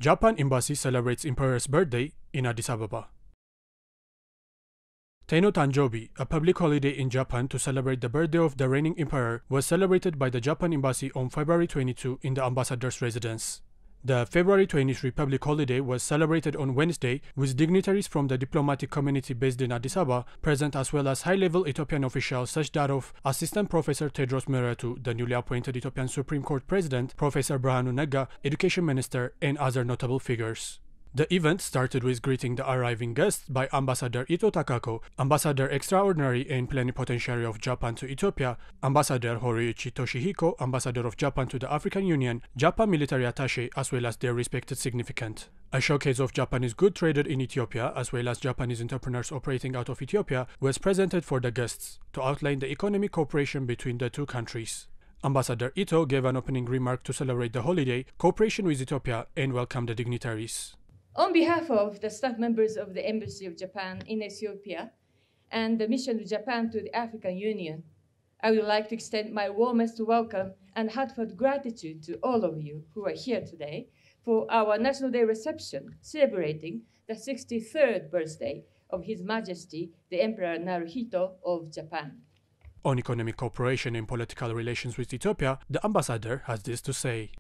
Japan Embassy celebrates Emperor's birthday in Addis Ababa. Teino Tanjobi, a public holiday in Japan to celebrate the birthday of the reigning emperor, was celebrated by the Japan Embassy on February 22 in the ambassador's residence. The February 23 public holiday was celebrated on Wednesday with dignitaries from the diplomatic community based in Addis Ababa present, as well as high-level Ethiopian officials such that of Assistant Professor Tedros ምህረቱ, the newly appointed Ethiopian Supreme Court President, Professor Birhanu Nega, Education Minister, and other notable figures. The event started with greeting the arriving guests by Ambassador Ito Takako, Ambassador Extraordinary and Plenipotentiary of Japan to Ethiopia, Ambassador Horiuchi Toshihiko, Ambassador of Japan to the African Union, Japan Military Attaché, as well as their respected significant. A showcase of Japanese goods traded in Ethiopia, as well as Japanese entrepreneurs operating out of Ethiopia, was presented for the guests to outline the economic cooperation between the two countries. Ambassador Ito gave an opening remark to celebrate the holiday, cooperation with Ethiopia, and welcome the dignitaries. On behalf of the staff members of the Embassy of Japan in Ethiopia and the Mission of Japan to the African Union, I would like to extend my warmest welcome and heartfelt gratitude to all of you who are here today for our National Day reception celebrating the 63rd birthday of His Majesty the Emperor Naruhito of Japan. On economic cooperation and political relations with Ethiopia, the ambassador has this to say.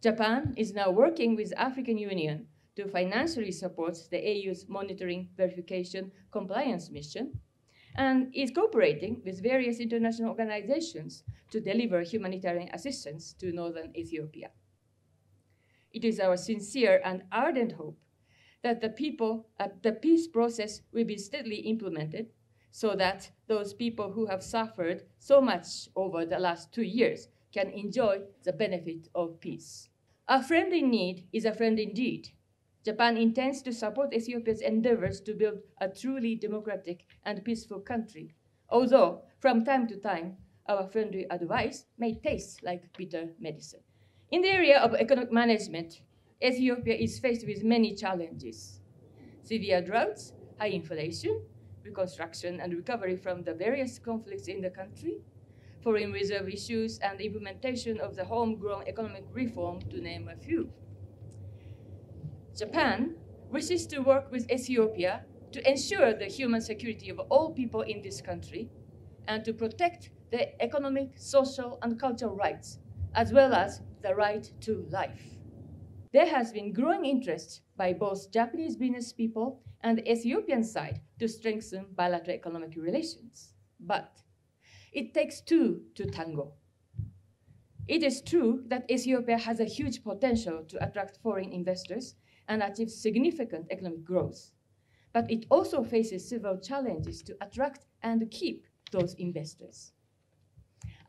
Japan is now working with the African Union to financially support the AU's monitoring, verification, compliance mission, and is cooperating with various international organizations to deliver humanitarian assistance to northern Ethiopia. It is our sincere and ardent hope that the peace process will be steadily implemented so that those people who have suffered so much over the last 2 years can enjoy the benefit of peace. A friend in need is a friend indeed. Japan intends to support Ethiopia's endeavors to build a truly democratic and peaceful country, although from time to time, our friendly advice may taste like bitter medicine. In the area of economic management, Ethiopia is faced with many challenges: severe droughts, high inflation, reconstruction and recovery from the various conflicts in the country, foreign reserve issues, and implementation of the homegrown economic reform, to name a few. Japan wishes to work with Ethiopia to ensure the human security of all people in this country and to protect their economic, social, and cultural rights, as well as the right to life. There has been growing interest by both Japanese business people and the Ethiopian side to strengthen bilateral economic relations. But it takes two to tango. It is true that Ethiopia has a huge potential to attract foreign investors and achieve significant economic growth. But it also faces several challenges to attract and keep those investors.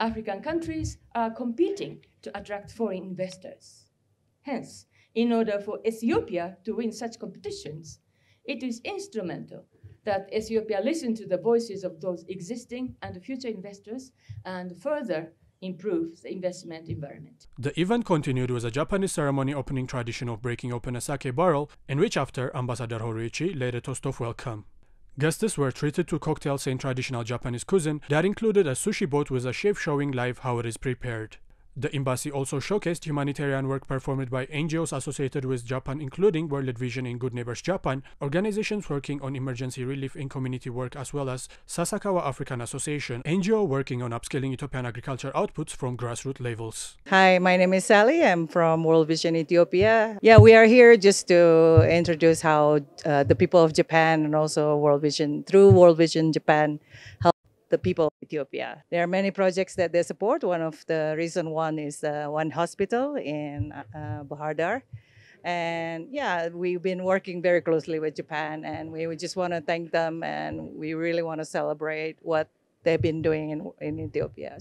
African countries are competing to attract foreign investors. Hence, in order for Ethiopia to win such competitions, it is instrumental that Ethiopia listen to the voices of those existing and future investors and further improve the investment environment. The event continued with a Japanese ceremony opening tradition of breaking open a sake barrel, in which after Ambassador Horiuchi led a toast of welcome. Guests were treated to cocktails and traditional Japanese cuisine that included a sushi boat with a chef showing live how it is prepared. The embassy also showcased humanitarian work performed by NGOs associated with Japan, including World Vision and Good Neighbors Japan, organizations working on emergency relief and community work, as well as Sasakawa African Association, NGO working on upscaling Ethiopian agriculture outputs from grassroots levels. Hi, my name is Sally. I'm from World Vision Ethiopia. Yeah, we are here just to introduce how the people of Japan and also World Vision, through World Vision Japan, help the people of Ethiopia. There are many projects that they support. One of the reason one is one hospital in Bahardar. And yeah, we've been working very closely with Japan, and we just want to thank them, and we really want to celebrate what they've been doing in Ethiopia.